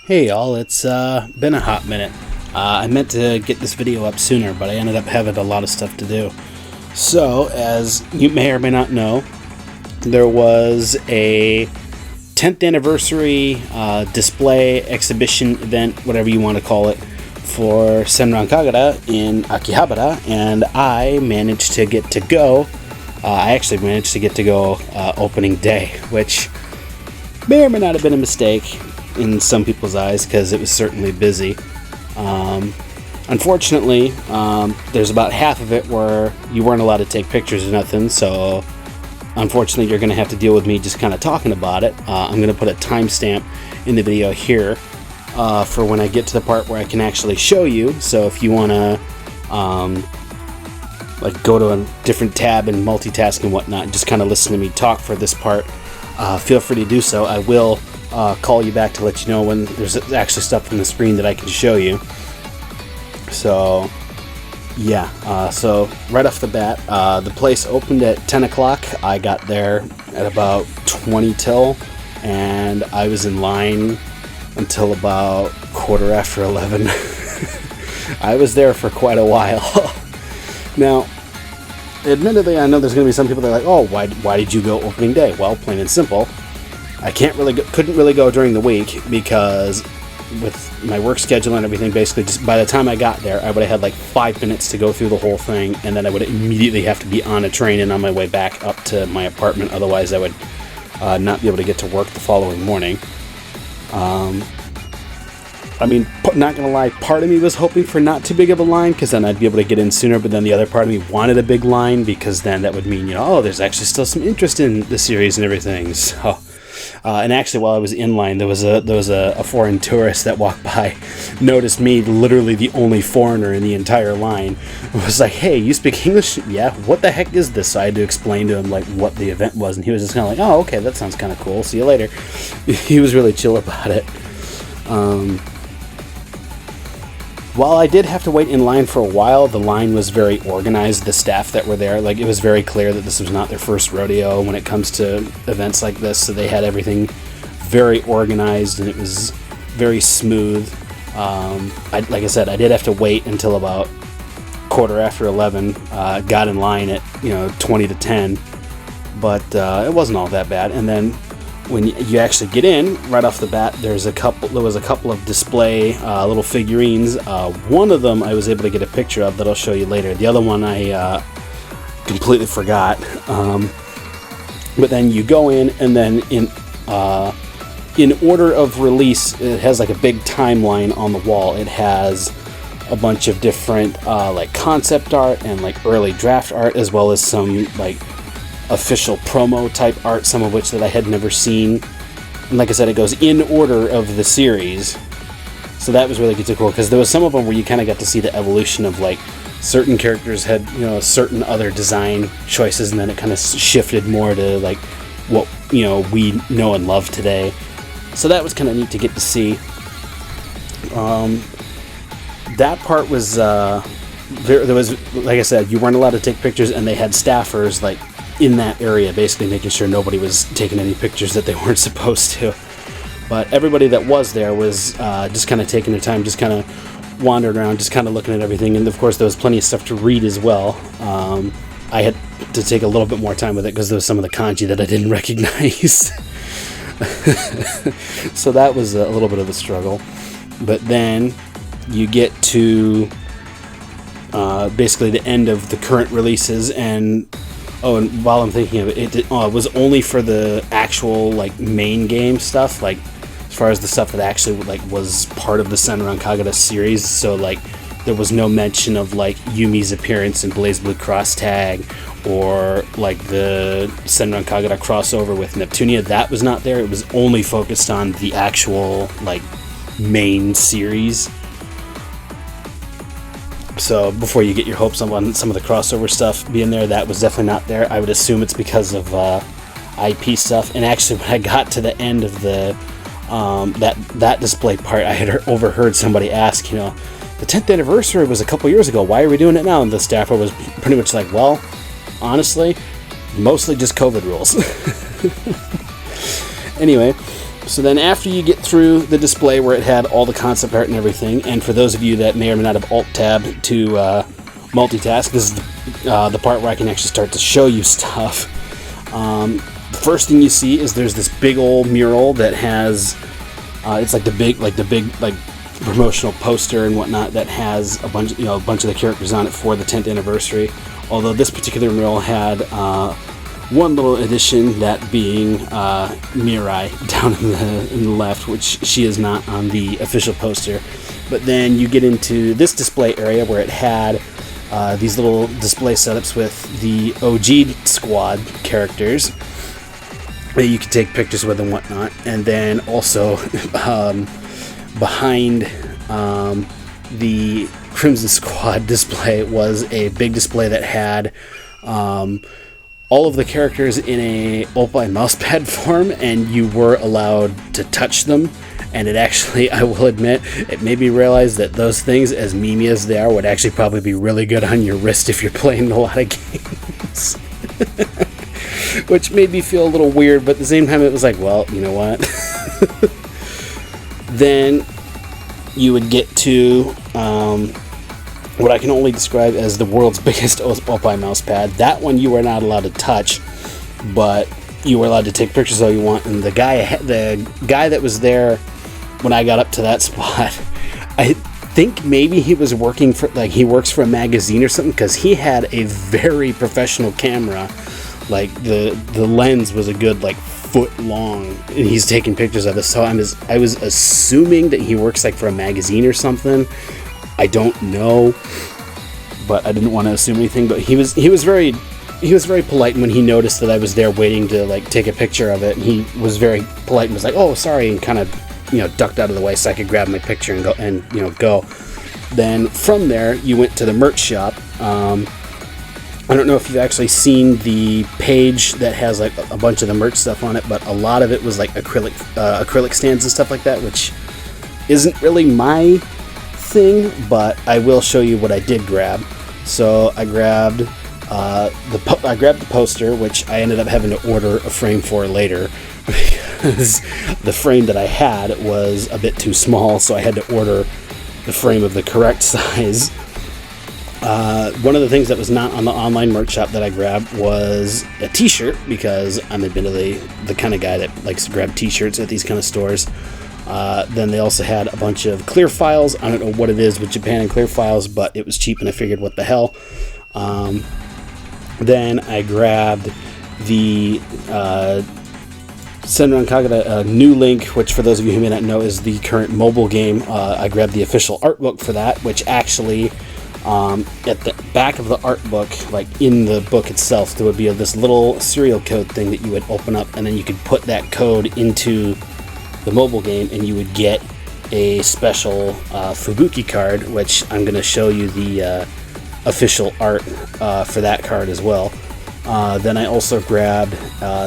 Hey y'all, it's been a hot minute. I meant to get this video up sooner, but I ended up having a lot of stuff to do. So, as you may or may not know, there was a 10th anniversary display, exhibition, event, whatever you want to call it, for Senran Kagura in Akihabara, and I managed to get to go. I actually managed to get to go opening day, which may or may not have been a mistake in some people's eyes because it was certainly busy. Unfortunately, there's about half of it where you weren't allowed to take pictures or nothing, so unfortunately you're going to have to deal with me just kind of talking about it. I'm going to put a timestamp in the video here for when I get to the part where I can actually show you, so if you want to like go to a different tab and multitask and whatnot, just kind of listen to me talk for this part, feel free to do so. I will call you back to let you know when there's actually stuff on the screen that I can show you. So yeah, so right off the bat, the place opened at 10 o'clock. I got there at about 20 till, and I was in line until about quarter after 11. I was there for quite a while. Now, admittedly, I know there's going to be some people that are like, oh, why did you go opening day? Well, plain and simple, I couldn't really go during the week because with my work schedule and everything, basically just by the time I got there, I would have had like 5 minutes to go through the whole thing, and then I would immediately have to be on a train and on my way back up to my apartment. Otherwise, I would not be able to get to work the following morning. I mean, not gonna lie, part of me was hoping for not too big of a line because then I'd be able to get in sooner, but then the other part of me wanted a big line because then that would mean, you know, oh, there's actually still some interest in the series and everything. So, and actually, while I was in line, there was a foreign tourist that walked by, noticed me, literally the only foreigner in the entire line, was like, hey, you speak English? Yeah, what the heck is this? So I had to explain to him like what the event was, and he was just kind of like, oh, okay, that sounds kind of cool, see you later. He was really chill about it. While I did have to wait in line for a while, the line was very organized. The staff that were there, like, it was very clear that this was not their first rodeo when it comes to events like this, so they had everything very organized and it was very smooth. Like I said, I did have to wait until about quarter after 11. Got in line at 20 to 10, but it wasn't all that bad. And then when you actually get in, right off the bat, there was a couple of display little figurines. One of them I was able to get a picture of that I'll show you later. The other one I completely forgot. But then you go in, and then in order of release, it has like a big timeline on the wall. It has a bunch of different like concept art and like early draft art, as well as some like official promo type art, some of which that I had never seen. And like I said, it goes in order of the series, so that was really good to cool, because there was some of them where you kind of got to see the evolution of like certain characters had certain other design choices, and then it kind of shifted more to like what we know and love today. So that was kind of neat to get to see. That part was there was, like I said, you weren't allowed to take pictures, and they had staffers like in that area, basically making sure nobody was taking any pictures that they weren't supposed to. But everybody that was there was just kind of taking their time, just kind of wandering around, just kind of looking at everything. And of course, there was plenty of stuff to read as well. I had to take a little bit more time with it because there was some of the kanji that I didn't recognize. So that was a little bit of a struggle. But then you get to basically the end of the current releases, and and while I'm thinking of it, it was only for the actual like main game stuff, like as far as the stuff that actually like was part of the Senran Kagura series. So like there was no mention of like Yumi's appearance in BlazBlue Cross Tag, or like the Senran Kagura crossover with Neptunia. That was not there. It was only focused on the actual like main series. So before you get your hopes up on some of the crossover stuff being there, that was definitely not there. I would assume it's because of IP stuff. And actually, when I got to the end of the that display part, I had overheard somebody ask, the 10th anniversary was a couple years ago. Why are we doing it now? And the staffer was pretty much like, well, honestly, mostly just COVID rules. Anyway, So then after you get through the display where it had all the concept art and everything, and for those of you that may or may not have alt-tab to multitask, this is the part where I can actually start to show you stuff. The first thing you see is there's this big old mural that has, it's like the big promotional poster and whatnot that has a bunch of the characters on it for the 10th anniversary. Although this particular mural had one little addition, that being Mirai down in the left, which she is not on the official poster. But then you get into this display area where it had these little display setups with the OG squad characters that you could take pictures with and whatnot. And then also behind the Crimson Squad display was a big display that had all of the characters in a Opal mousepad form, and you were allowed to touch them. And it actually, I will admit, it made me realize that those things, as memey as they are, would actually probably be really good on your wrist if you're playing a lot of games. Which made me feel a little weird, but at the same time it was like, well, you know what? Then you would get to what I can only describe as the world's biggest Opal mousepad. That one you were not allowed to touch, but you were allowed to take pictures all you want. And the guy that was there when I got up to that spot, I think maybe he was working for, like, he works for a magazine or something, because he had a very professional camera. Like the lens was a good foot long, and he's taking pictures of it. So I was assuming that he works for a magazine or something. I don't know, but I didn't want to assume anything. But he was very polite when he noticed that I was there waiting to take a picture of it. And he was very polite and was like, "Oh, sorry," and kind of ducked out of the way so I could grab my picture and go. Then from there you went to the merch shop. I don't know if you've actually seen the page that has a bunch of the merch stuff on it, but a lot of it was acrylic stands and stuff like that, which isn't really my thing, but I will show you what I did grab. So I grabbed the poster, which I ended up having to order a frame for later because the frame that I had was a bit too small, so I had to order the frame of the correct size. One of the things that was not on the online merch shop that I grabbed was a t-shirt, because I'm admittedly the kind of guy that likes to grab t-shirts at these kind of stores. Then they also had a bunch of clear files. I don't know what it is with Japan and clear files, but it was cheap and I figured, what the hell. Then I grabbed the Senran Kagura New Link, which for those of you who may not know is the current mobile game. I grabbed the official art book for that, which actually at the back of the art book, in the book itself, there would be this little serial code thing that you would open up, and then you could put that code into the mobile game and you would get a special Fubuki card, which I'm going to show you the official art for that card as well. Then I also grabbed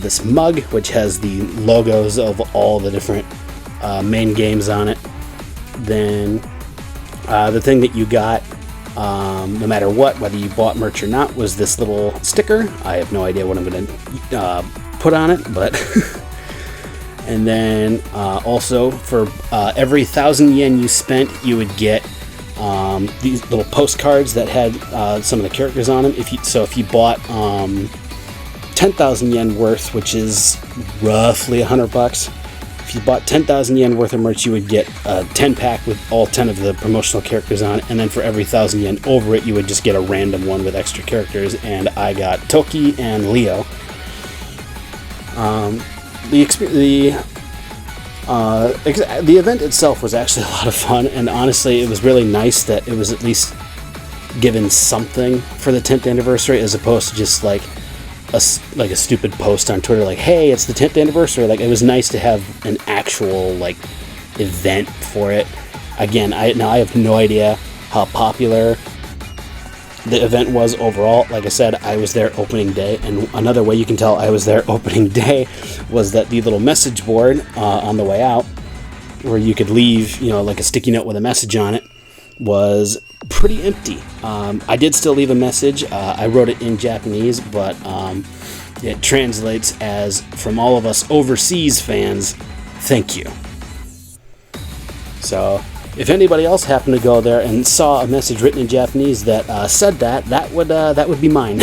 this mug, which has the logos of all the different main games on it. Then the thing that you got, no matter what, whether you bought merch or not, was this little sticker. I have no idea what I'm going to put on it, but and then also for every 1,000 yen you spent, you would get these little postcards that had some of the characters on them. If you bought 10,000 yen worth, which is roughly $100. If you bought 10,000 yen worth of merch, you would get a 10-pack with all 10 of the promotional characters on it, and then for every 1,000 yen over it, you would just get a random one with extra characters, and I got Toki and Leo. The event itself was actually a lot of fun, and honestly, it was really nice that it was at least given something for the 10th anniversary, as opposed to just a stupid post on Twitter hey, it's the 10th anniversary. It was nice to have an actual event for it. Again, I have no idea how popular the event was overall. Like I said, I was there opening day, and another way you can tell I was there opening day was that the little message board on the way out, where you could leave a sticky note with a message on it, was pretty empty. I did still leave a message. I wrote it in Japanese, but it translates as, "From all of us overseas fans, thank you. So, if anybody else happened to go there and saw a message written in Japanese that said that would be mine.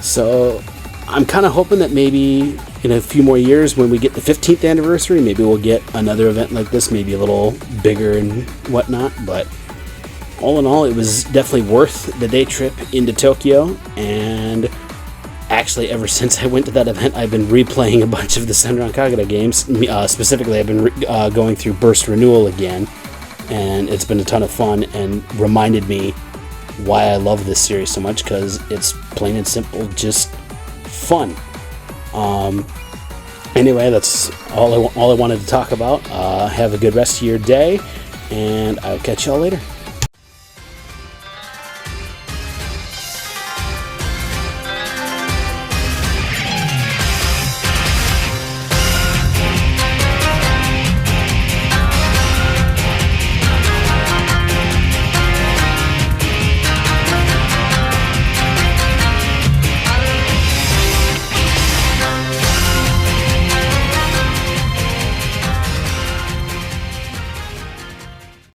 So, I'm kind of hoping that maybe in a few more years, when we get the 15th anniversary, maybe we'll get another event like this, maybe a little bigger and whatnot. But all in all, it was definitely worth the day trip into Tokyo. And actually, ever since I went to that event, I've been replaying a bunch of the Senran Kagura games. Specifically, I've been going through Burst Renewal again, and it's been a ton of fun and reminded me why I love this series so much, because it's plain and simple just fun. Anyway, that's all I wanted to talk about. Have a good rest of your day, and I'll catch y'all later.